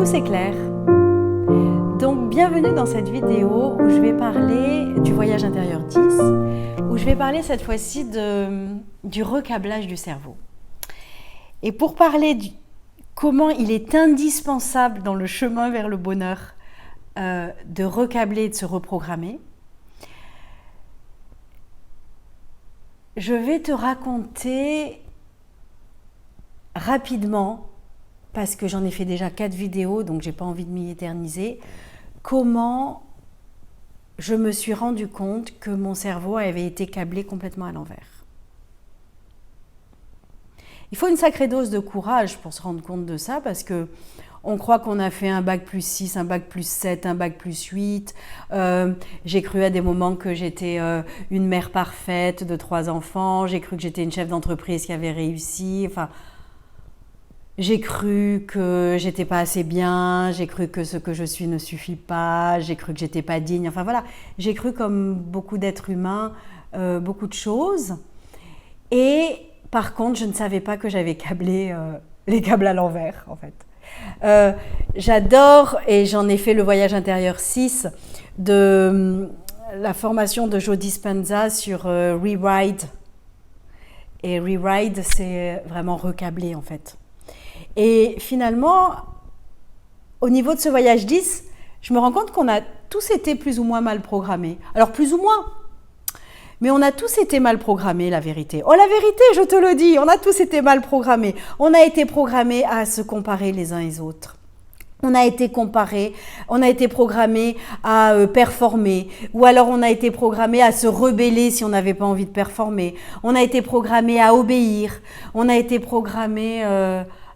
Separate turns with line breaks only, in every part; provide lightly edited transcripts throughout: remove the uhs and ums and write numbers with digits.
Coucou, c'est Claire. Donc bienvenue dans cette vidéo où je vais parler du voyage intérieur 10, où je vais parler cette fois-ci du recablage du cerveau. Et pour parler de comment il est indispensable dans le chemin vers le bonheur de recabler et de se reprogrammer, je vais te raconter rapidement, parce que j'en ai fait déjà 4 vidéos, donc j'ai pas envie de m'y éterniser, comment je me suis rendu compte que mon cerveau avait été câblé complètement à l'envers. Il faut une sacrée dose de courage pour se rendre compte de ça, parce que on croit qu'on a fait un bac plus 6, un bac plus 7, un bac plus 8. J'ai cru à des moments que j'étais une mère parfaite de 3 enfants. J'ai cru que j'étais une chef d'entreprise qui avait réussi. Enfin, j'ai cru que j'étais pas assez bien. J'ai cru que ce que je suis ne suffit pas. J'ai cru que j'étais pas digne. Enfin voilà, j'ai cru comme beaucoup d'êtres humains, beaucoup de choses. Et par contre, je ne savais pas que j'avais câblé les câbles à l'envers, en fait. J'adore, et j'en ai fait le voyage intérieur 6, de la formation de Joe Dispenza sur Rewrite. Et Rewrite, c'est vraiment recabler, en fait. Et finalement, au niveau de ce voyage 10, je me rends compte qu'on a tous été plus ou moins mal programmés. Alors plus ou moins, mais on a tous été mal programmés, la vérité. Oh, la vérité, je te le dis, on a tous été mal programmés. On a été programmés à se comparer les uns les autres. On a été programmés à performer, ou alors on a été programmés à se rebeller si on n'avait pas envie de performer. On a été programmés à obéir. On a été programmés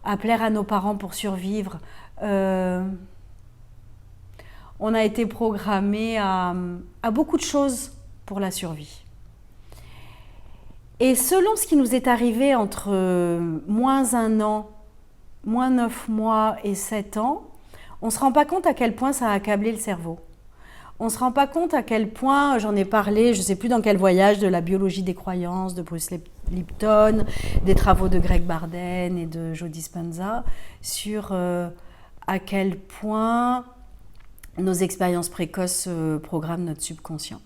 à plaire à nos parents pour survivre. On a été programmés à beaucoup de choses pour la survie. Et selon ce qui nous est arrivé entre moins 1 an, moins 9 mois et 7 ans, on ne se rend pas compte à quel point ça a accablé le cerveau. On ne se rend pas compte à quel point, j'en ai parlé, je ne sais plus dans quel voyage, de la biologie des croyances, de Bruce Lipton, des travaux de Greg Barden et de Joe Dispenza, sur à quel point nos expériences précoces programment notre subconscient.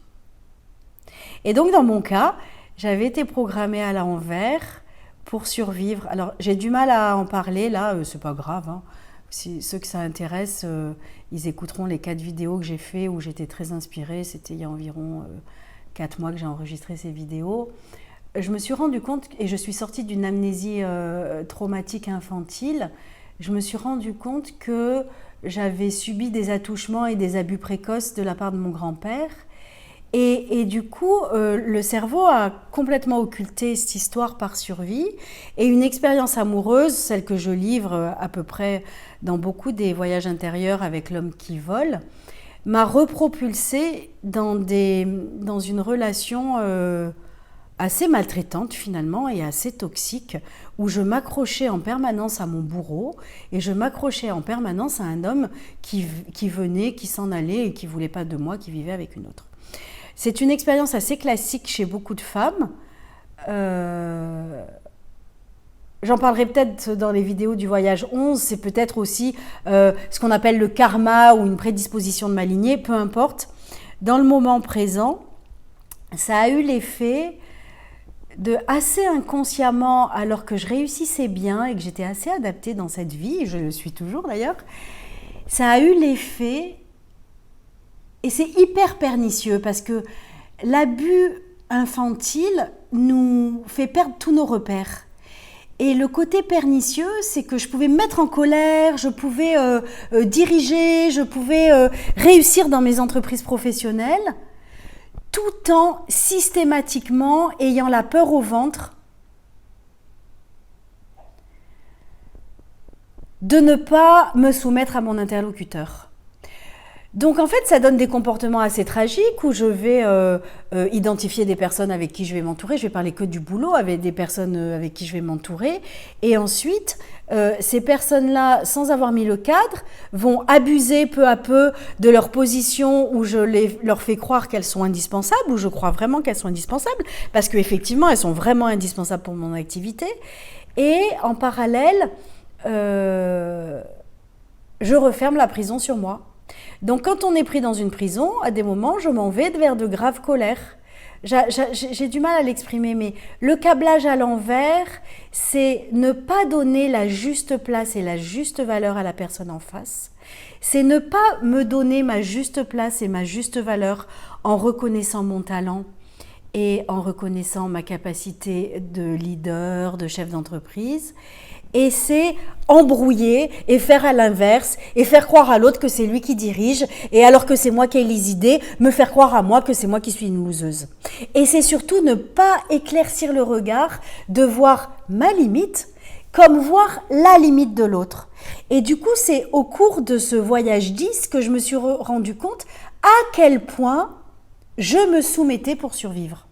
Et donc dans mon cas, j'avais été programmée à l'envers pour survivre. Alors, j'ai du mal à en parler, là, c'est pas grave. Hein. Si ceux que ça intéresse, ils écouteront les 4 vidéos que j'ai fait où j'étais très inspirée. C'était il y a environ 4 mois que j'ai enregistré ces vidéos. Je me suis rendu compte, et je suis sortie d'une amnésie traumatique infantile, je me suis rendu compte que j'avais subi des attouchements et des abus précoces de la part de mon grand-père. Et du coup, le cerveau a complètement occulté cette histoire par survie. Et une expérience amoureuse, celle que je livre à peu près dans beaucoup des voyages intérieurs avec l'homme qui vole, m'a repropulsée dans une relation assez maltraitante finalement et assez toxique, où je m'accrochais en permanence à mon bourreau et je m'accrochais en permanence à un homme qui venait, qui s'en allait et qui ne voulait pas de moi, qui vivait avec une autre. C'est une expérience assez classique chez beaucoup de femmes. J'en parlerai peut-être dans les vidéos du voyage 11. C'est peut-être aussi ce qu'on appelle le karma ou une prédisposition de ma lignée, peu importe. Dans le moment présent, ça a eu l'effet de, assez inconsciemment, alors que je réussissais bien et que j'étais assez adaptée dans cette vie, je le suis toujours d'ailleurs, ça a eu l'effet... Et c'est hyper pernicieux parce que l'abus infantile nous fait perdre tous nos repères. Et le côté pernicieux, c'est que je pouvais me mettre en colère, je pouvais diriger, je pouvais réussir dans mes entreprises professionnelles, tout en systématiquement ayant la peur au ventre de ne pas me soumettre à mon interlocuteur. Donc en fait, ça donne des comportements assez tragiques où je vais identifier des personnes avec qui je vais m'entourer. Je vais parler que du boulot avec des personnes avec qui je vais m'entourer. Et ensuite, ces personnes-là, sans avoir mis le cadre, vont abuser peu à peu de leur position où je leur fais croire qu'elles sont indispensables, où je crois vraiment qu'elles sont indispensables, parce qu'effectivement, elles sont vraiment indispensables pour mon activité. Et en parallèle... je referme la prison sur moi. Donc quand on est pris dans une prison, à des moments, je m'en vais vers de graves colères. J'ai du mal à l'exprimer, mais le câblage à l'envers, c'est ne pas donner la juste place et la juste valeur à la personne en face. C'est ne pas me donner ma juste place et ma juste valeur en reconnaissant mon talent et en reconnaissant ma capacité de leader, de chef d'entreprise. Et c'est embrouiller et faire à l'inverse et faire croire à l'autre que c'est lui qui dirige et alors que c'est moi qui ai les idées, me faire croire à moi que c'est moi qui suis une loseuse. Et c'est surtout ne pas éclaircir le regard, de voir ma limite comme voir la limite de l'autre. Et du coup, c'est au cours de ce voyage 10 que je me suis rendu compte à quel point je me soumettais pour survivre.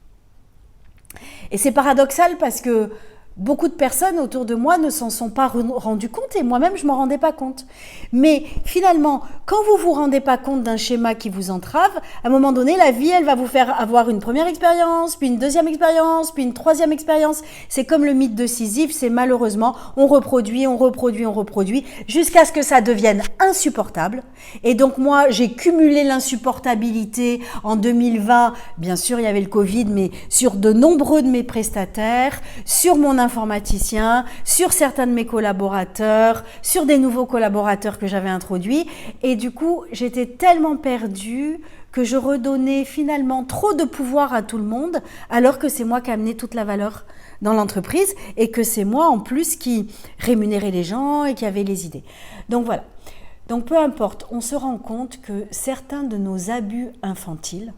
Et c'est paradoxal parce que beaucoup de personnes autour de moi ne s'en sont pas rendues compte et moi-même je ne m'en rendais pas compte. Mais finalement, quand vous ne vous rendez pas compte d'un schéma qui vous entrave, à un moment donné, la vie, elle va vous faire avoir une première expérience, puis une deuxième expérience, puis une troisième expérience. C'est comme le mythe de Sisyphe, c'est malheureusement, on reproduit, jusqu'à ce que ça devienne insupportable. Et donc moi, j'ai cumulé l'insupportabilité en 2020. Bien sûr, il y avait le Covid, mais sur de nombreux de mes prestataires, sur mon informaticien, sur certains de mes collaborateurs, sur des nouveaux collaborateurs que j'avais introduits. Et du coup, j'étais tellement perdue que je redonnais finalement trop de pouvoir à tout le monde, alors que c'est moi qui amenais toute la valeur dans l'entreprise et que c'est moi en plus qui rémunérais les gens et qui avait les idées. Donc voilà. Donc peu importe, on se rend compte que certains de nos abus infantiles,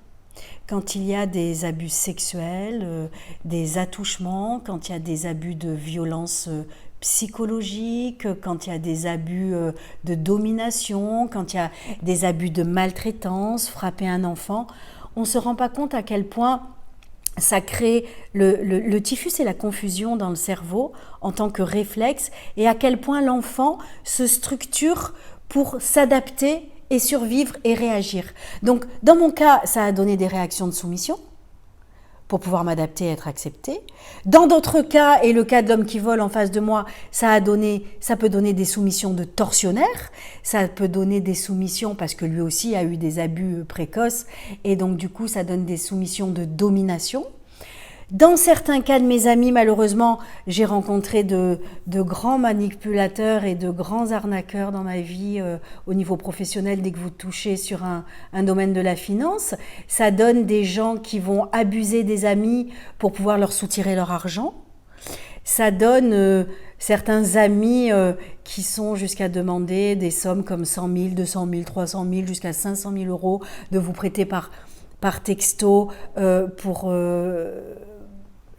quand il y a des abus sexuels, des attouchements, quand il y a des abus de violence psychologique, quand il y a des abus de domination, quand il y a des abus de maltraitance, frapper un enfant, on ne se rend pas compte à quel point ça crée le typhus et la confusion dans le cerveau en tant que réflexe et à quel point l'enfant se structure pour s'adapter et survivre et réagir. Donc, dans mon cas, ça a donné des réactions de soumission pour pouvoir m'adapter et être acceptée. Dans d'autres cas, et le cas de l'homme qui vole en face de moi, ça peut donner des soumissions de tortionnaire, ça peut donner des soumissions parce que lui aussi a eu des abus précoces et donc du coup, ça donne des soumissions de domination. Dans certains cas de mes amis, malheureusement, j'ai rencontré de grands manipulateurs et de grands arnaqueurs dans ma vie au niveau professionnel. Dès que vous touchez sur un domaine de la finance, ça donne des gens qui vont abuser des amis pour pouvoir leur soutirer leur argent. Ça donne certains amis qui sont jusqu'à demander des sommes comme 100 000, 200 000, 300 000, jusqu'à 500 000 euros de vous prêter par texto pour...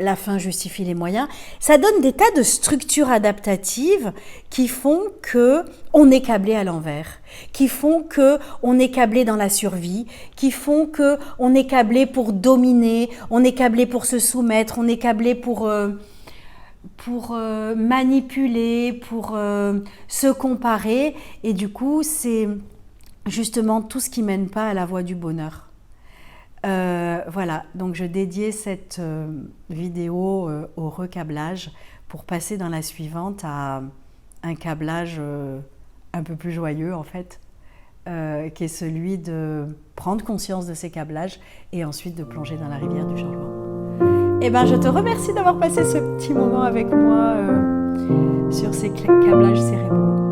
la fin justifie les moyens. Ça donne des tas de structures adaptatives qui font qu'on est câblé à l'envers, qui font qu'on est câblé dans la survie, qui font qu'on est câblé pour dominer, on est câblé pour se soumettre, on est câblé pour manipuler, pour se comparer. Et du coup, c'est justement tout ce qui mène pas à la voie du bonheur. Voilà, donc je dédiais cette vidéo au recablage pour passer dans la suivante à un câblage un peu plus joyeux en fait, qui est celui de prendre conscience de ces câblages et ensuite de plonger dans la rivière du changement. Eh bien, je te remercie d'avoir passé ce petit moment avec moi sur ces câblages cérébraux.